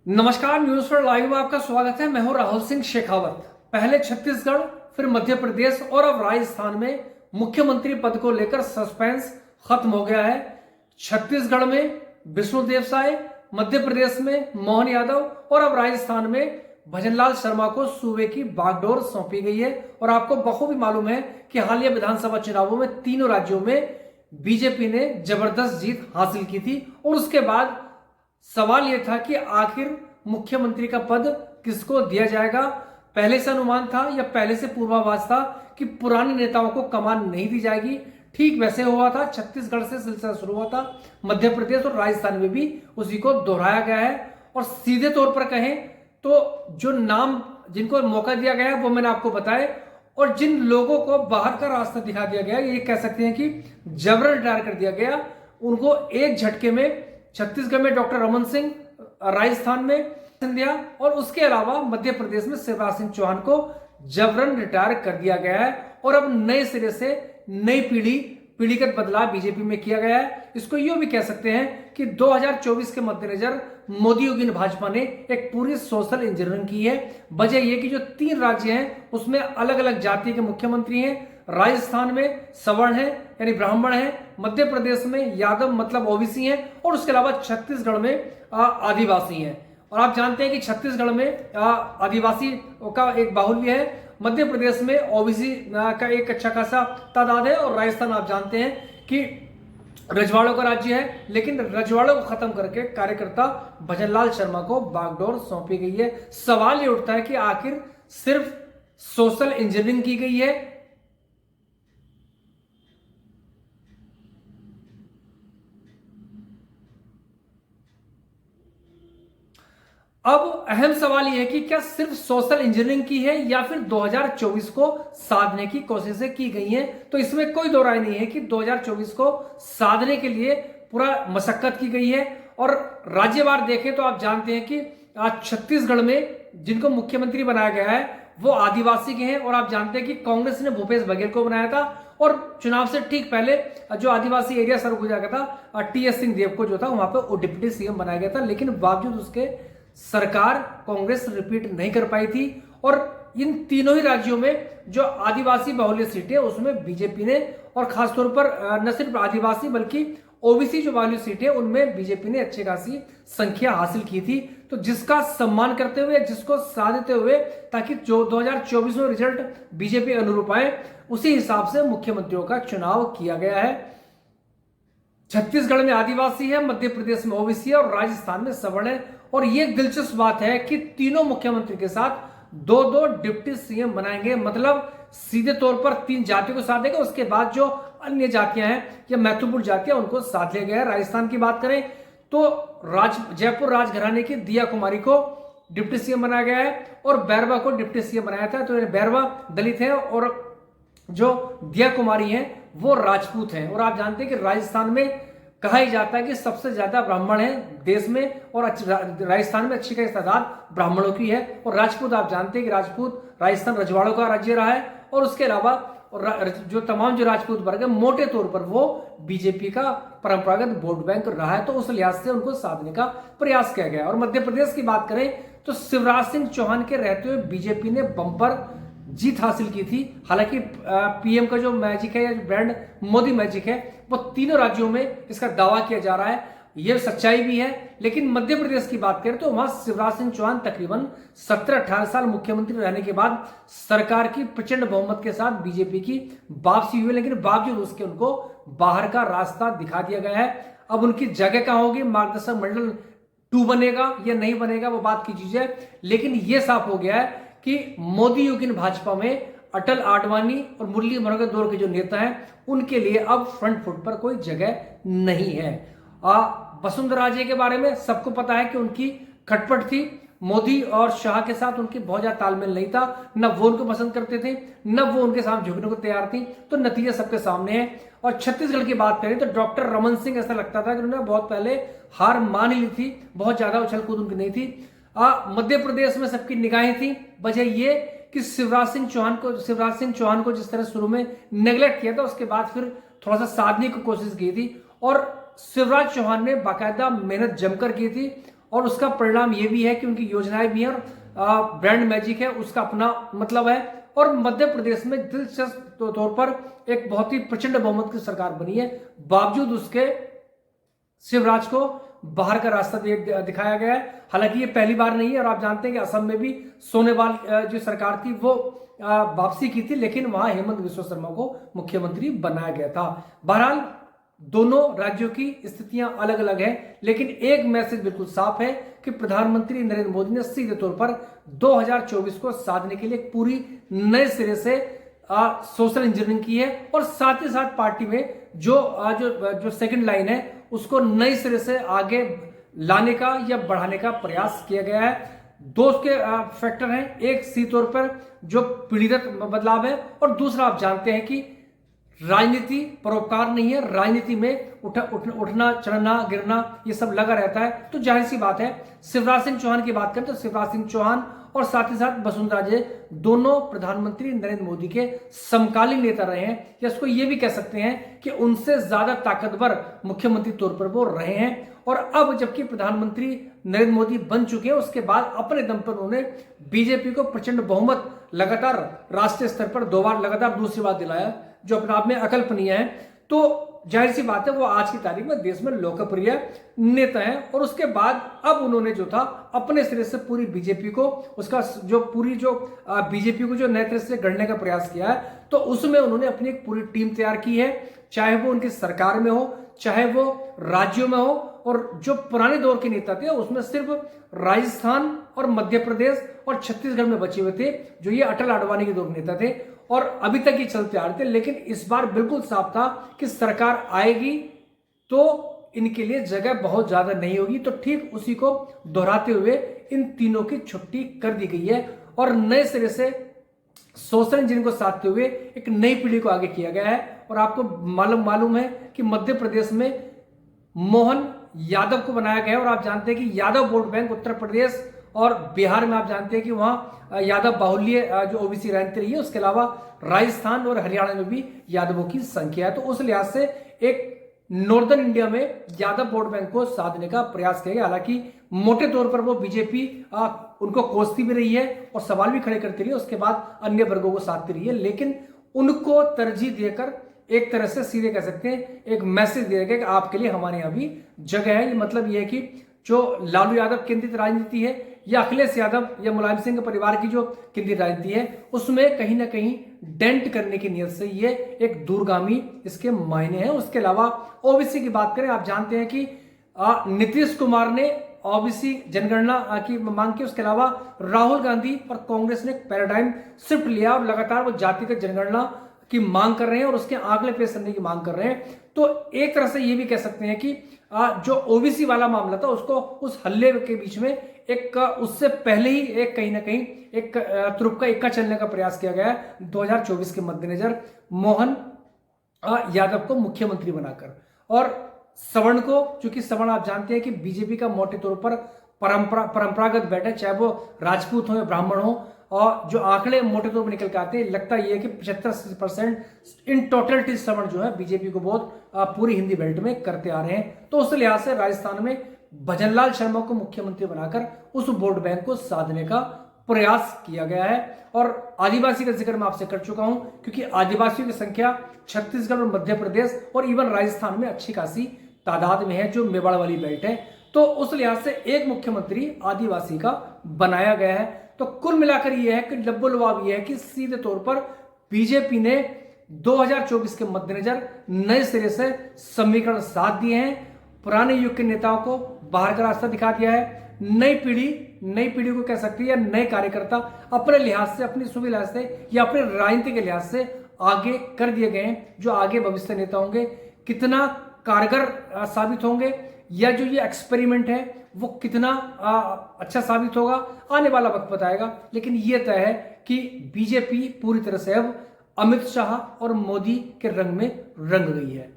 नमस्कार, news for live में आपका स्वागत है। मैं हूं राहुल सिंह शेखावत। पहले छत्तीसगढ़, फिर मध्य प्रदेश और अब राजस्थान में मुख्यमंत्री पद को लेकर सस्पेंस खत्म हो गया है। छत्तीसगढ़ में विष्णुदेव साय, मध्य प्रदेश में मोहन यादव और अब राजस्थान में भजनलाल शर्मा को सूबे की बागडोर सौंपी गई है। और आपको बखूबी मालूम है कि हालिया विधानसभा चुनावों में तीनों राज्यों में बीजेपी ने जबरदस्त जीत हासिल की थी। और उसके बाद सवाल यह था कि आखिर मुख्यमंत्री का पद किसको दिया जाएगा। पहले से अनुमान था या पहले से पूर्वाभास था कि पुराने नेताओं को कमान नहीं दी जाएगी। ठीक वैसे हुआ था। छत्तीसगढ़ से सिलसिला शुरू हुआ था, मध्य प्रदेश और राजस्थान में भी उसी को दोहराया गया है। और सीधे तौर पर कहें तो जो नाम जिनको मौका दिया गया है वो मैंने आपको बताए, और जिन लोगों को बाहर का रास्ता दिखा दिया गया, ये कह सकते हैं कि जबरन रिटायर कर दिया गया, उनको एक झटके में छत्तीसगढ़ में डॉक्टर रमन सिंह, राजस्थान में सिंधिया और उसके अलावा मध्य प्रदेश में शिवराज सिंह चौहान को जबरन रिटायर कर दिया गया है। और अब नए सिरे से नई पीढ़ीगत बदलाव बीजेपी में किया गया है। इसको यूं भी कह सकते हैं कि 2024 के मद्देनजर मोदी योगी भाजपा ने एक पूरी सोशल इंजीनियरिंग की है। वजह यह कि जो 3 राज्य हैं उसमें अलग अलग जाति के मुख्यमंत्री हैं। राजस्थान में सवर्ण है यानी ब्राह्मण है, मध्य प्रदेश में यादव मतलब ओबीसी हैं, और उसके अलावा छत्तीसगढ़ में आदिवासी हैं। और आप जानते हैं कि छत्तीसगढ़ में आदिवासी का एक बाहुल्य है, मध्य प्रदेश में ओबीसी का एक अच्छा खासा तादाद है, और राजस्थान आप जानते हैं कि रजवाड़ों का राज्य है। लेकिन रजवाड़ों को खत्म करके कार्यकर्ता भजनलाल शर्मा को बागडोर सौंपी गई है। सवाल ये उठता है कि आखिर सिर्फ सोशल इंजीनियरिंग की गई है। अब अहम सवाल यह है कि क्या सिर्फ सोशल इंजीनियरिंग की है या फिर 2024 को साधने की कोशिशें की गई हैं। तो इसमें कोई दो राय नहीं है कि 2024 को साधने के लिए पूरा मशक्कत की गई है। और राज्यवार देखें तो आप जानते हैं कि आज छत्तीसगढ़ में जिनको मुख्यमंत्री बनाया गया है वो आदिवासी के हैं। और आप जानते हैं कि कांग्रेस ने भूपेश बघेल को बनाया था, और चुनाव से ठीक पहले जो आदिवासी एरिया सर्व हो जाएगा था टीएस सिंहदेव को जो था वहां पर डिप्टी सीएम बनाया गया था। लेकिन बावजूद उसके सरकार कांग्रेस रिपीट नहीं कर पाई थी। और इन तीनों ही राज्यों में जो आदिवासी बाहुल्य सीटें उसमें बीजेपी ने, और खासतौर पर न सिर्फ आदिवासी बल्कि ओबीसी जो बाहुल्य सीटें उनमें बीजेपी ने अच्छी खासी संख्या हासिल की थी। तो जिसका सम्मान करते हुए, जिसको साथ देते हुए, ताकि जो 2024 में रिजल्ट बीजेपी अनुरूप आए, उसी हिसाब से मुख्यमंत्रियों का चुनाव किया गया है। छत्तीसगढ़ में आदिवासी है, मध्य प्रदेश में ओबीसी है और राजस्थान में सवर्ण है। और यह दिलचस्प बात है कि तीनों मुख्यमंत्री के साथ 2-2 डिप्टी सीएम बनाएंगे। मतलब सीधे तौर पर 3 जातियों को साथ देगा, उसके बाद जो अन्य जातियां हैं या महत्वपूर्ण जातियां उनको साथ लिया गया है। राजस्थान की बात करें तो जयपुर राजघराने की दिया कुमारी को डिप्टी सीएम बनाया गया है, और बैरवा को डिप्टी सीएम बनाया था। तो बैरवा दलित है और जो दिया कुमारी है वो राजपूत हैं। और आप जानते हैं कि राजस्थान में कहा ही जाता है कि सबसे ज्यादा ब्राह्मण हैं देश में, और राजस्थान में अच्छी खासी तादाद ब्राह्मणों की है। और राजपूत आप जानते हैं कि राजपूत राजस्थान रजवाड़ों का राज्य रहा है। और उसके अलावा जो तमाम जो राजपूत वर्ग है मोटे तौर पर वो बीजेपी का परंपरागत वोट बैंक रहा है। तो उस लिहाज से उनको साधने का प्रयास किया गया। और मध्य प्रदेश की बात करें तो शिवराज सिंह चौहान के रहते हुए बीजेपी ने बंपर जीत हासिल की थी। हालांकि पीएम का जो मैजिक है या जो ब्रांड मोदी मैजिक है वो तीनों राज्यों में इसका दावा किया जा रहा है, यह सच्चाई भी है। लेकिन मध्य प्रदेश की बात करें तो वहां शिवराज सिंह चौहान तकरीबन 17-18 साल मुख्यमंत्री रहने के बाद सरकार की प्रचंड बहुमत के साथ बीजेपी की वापसी हुई, लेकिन बावजूद उसके उनको बाहर का रास्ता दिखा दिया गया है। अब उनकी जगह कहां होगी, मार्गदर्शक मंडल 2 बनेगा या नहीं बनेगा वो बात की चीज है। लेकिन यह साफ हो गया है कि मोदी योगी भाजपा में अटल आडवाणी और मुरली मनोहर दौर के जो नेता हैं उनके लिए अब फ्रंट फुट पर कोई जगह नहीं है। वसुंधरा राजे के बारे में सबको पता है कि उनकी खटपट थी। मोदी और शाह के साथ उनकी बहुत ज्यादा तालमेल नहीं था, न वो उनको पसंद करते थे न वो उनके सामने झुकने को तैयार थी। तो नतीजा सबके सामने है। और छत्तीसगढ़ की बात करें तो डॉक्टर रमन सिंह ऐसा लगता था कि उन्होंने बहुत पहले हार मान ही ली थी, बहुत ज्यादा उछल कूद उनकी नहीं थी। मध्य प्रदेश में सबकी निगाहें थी। वजह ये कि शिवराज सिंह चौहान को जिस तरह शुरू में नेग्लेक्ट किया था, उसके बाद फिर थोड़ा सा साधने की कोशिश की थी। और शिवराज चौहान ने बाकायदा मेहनत जमकर की थी और उसका परिणाम ये भी है कि उनकी योजनाएं भी हैं और ब्रांड मैजिक है, उसका अपना मतलब है। और मध्य प्रदेश में दिलचस्प तौर पर एक बहुत ही प्रचंड बहुमत की सरकार बनी है, बावजूद उसके शिवराज को बाहर का रास्ता दिखाया गया है। हालांकि ये पहली बार नहीं है और आप जानते हैं कि असम में भी सोनोवाल जो सरकार थी वो वापसी की थी, लेकिन वहां हेमंत बिस्वा शर्मा को मुख्यमंत्री बनाया गया था। बहरहाल दोनों राज्यों की स्थितियां अलग अलग हैं, लेकिन एक मैसेज बिल्कुल साफ है कि प्रधानमंत्री नरेंद्र मोदी ने सीधे तौर पर 2024 को साधने के लिए पूरी नए सिरे से सोशल इंजीनियरिंग की है और साथ ही साथ पार्टी में जो सेकंड लाइन है उसको नए सिरे से आगे लाने का या बढ़ाने का प्रयास किया गया है। दो उसके फैक्टर हैं, एक सीधे तौर पर जो पीढ़ीगत बदलाव है और दूसरा आप जानते हैं कि राजनीति परोपकार नहीं है, राजनीति में उठना चढ़ना गिरना ये सब लगा रहता है। तो जाहिर सी बात है, शिवराज सिंह चौहान की बात करें तो शिवराज सिंह चौहान और साथ ही साथ वसुंधरा राजे दोनों प्रधानमंत्री नरेंद्र मोदी के समकालीन नेता रहे हैं, या इसको ये भी कह सकते हैं कि उनसे ज्यादा ताकतवर मुख्यमंत्री तौर पर वो रहे हैं। और अब जबकि प्रधानमंत्री नरेंद्र मोदी बन चुके हैं, उसके बाद अपने दम पर उन्होंने बीजेपी को प्रचंड बहुमत लगातार राष्ट्रीय स्तर पर 2 बार लगातार दूसरी बार दिलाया, जो अपने आप में अकल्पनीय है। तो जाहिर सी बात है वो आज की तारीख में देश में लोकप्रिय नेता हैं। और उसके बाद अब उन्होंने जो था अपने सिरे से पूरी बीजेपी को उसका जो बीजेपी को जो नए तरह से गढ़ने का प्रयास किया है, तो उसमें उन्होंने अपनी एक पूरी टीम तैयार की है, चाहे वो उनकी सरकार में हो चाहे वो राज्यों में हो। और जो पुराने दौर के नेता थे उसमें सिर्फ राजस्थान और मध्य प्रदेश और छत्तीसगढ़ में बचे हुए थे, जो ये अटल आडवाणी के दौर के नेता थे और अभी तक ये चलते आ रहे थे। लेकिन इस बार बिल्कुल साफ था कि सरकार आएगी तो इनके लिए जगह बहुत ज्यादा नहीं होगी। तो ठीक उसी को दोहराते हुए इन तीनों की छुट्टी कर दी गई है और नए सिरे से सोशल इंजीनियरिंग को साधते हुए एक नई पीढ़ी को आगे किया गया है। और आपको मालूम है कि मध्य प्रदेश में मोहन यादव को बनाया गया है और आप जानते हैं कि यादव वोट बैंक उत्तर प्रदेश और बिहार में आप जानते हैं कि वहां यादव बाहुल्य जो ओबीसी राजनीति रही है, उसके अलावा राजस्थान और हरियाणा में भी यादवों की संख्या है। तो उस लिहाज से एक नॉर्दर्न इंडिया में यादव वोट बैंक को साधने का प्रयास किया गया। हालांकि मोटे तौर पर वो बीजेपी उनको कोसती भी रही है और सवाल भी खड़े करती रही है, उसके बाद अन्य वर्गों को साधती रही है, लेकिन उनको तरजीह देकर एक तरह से सीधे कह सकते हैं एक मैसेज दिया गया कि आपके लिए हमारे यहां भी जगह है। ये मतलब ये है कि जो लालू यादव केंद्रित राजनीति है या अखिलेश यादव या मुलायम सिंह परिवार की जो केंद्रित राजनीति है, उसमें कहीं ना कहीं डेंट करने की नियत से ये एक दूरगामी इसके मायने हैं। उसके अलावा ओबीसी की बात करें, आप जानते हैं कि नीतीश कुमार ने ओबीसी जनगणना की मांग की, उसके अलावा राहुल गांधी और कांग्रेस ने एक पैराडाइम शिफ्ट लिया और लगातार वो जातिगत जनगणना की मांग कर रहे हैं और उसके आंकड़े पेश करने की मांग कर रहे हैं। तो एक तरह से ये भी कह सकते हैं कि जो ओबीसी वाला मामला था उसको उस हल्ले के बीच में एक उससे पहले ही एक कहीं ना कहीं एक तुरुप का इक्का चलने का प्रयास किया गया है 2024 के मद्देनजर मोहन यादव को मुख्यमंत्री बनाकर। और सवर्ण को, चूंकि सवर्ण आप जानते हैं कि बीजेपी का मोटे तौर पर परंपरागत बैठ है, चाहे वो राजपूत हो या ब्राह्मण हो, और जो आंकड़े मोटे तौर पर निकल के आते हैं लगता ये है कि 75% इन टोटलिटी सवर्ण जो है बीजेपी को बहुत पूरी हिंदी बेल्ट में करते आ रहे हैं। तो उस लिहाज से राजस्थान में भजनलाल शर्मा को मुख्यमंत्री बनाकर उस वोट बैंक को साधने का प्रयास किया गया है। और आदिवासी का जिक्र मैं आपसे कर चुका हूं, क्योंकि आदिवासियों की संख्या छत्तीसगढ़ और मध्य प्रदेश और इवन राजस्थान में अच्छी खासी तादाद में है, जो मेवाड़ वाली बेल्ट है। तो उस लिहाज से एक मुख्यमंत्री आदिवासी का बनाया गया है। तो कुल मिलाकर यह है कि लब्बो-लुआब यह है कि सीधे तौर पर बीजेपी ने 2024 के मद्देनजर नए सिरे से समीकरण साध दिए हैं, पुराने युग के नेताओं को बाहर का रास्ता दिखा दिया है। नई पीढ़ी को कह सकती है, नए कार्यकर्ता अपने लिहाज से, अपनी सुविधा से या अपने राजनीति के लिहाज से आगे कर दिए गए हैं। जो आगे भविष्य नेता होंगे कितना कारगर साबित होंगे या जो ये एक्सपेरिमेंट है वो कितना अच्छा साबित होगा, आने वाला वक्त बताएगा। लेकिन ये तय है कि बीजेपी पूरी तरह से अब अमित शाह और मोदी के रंग में रंग गई है।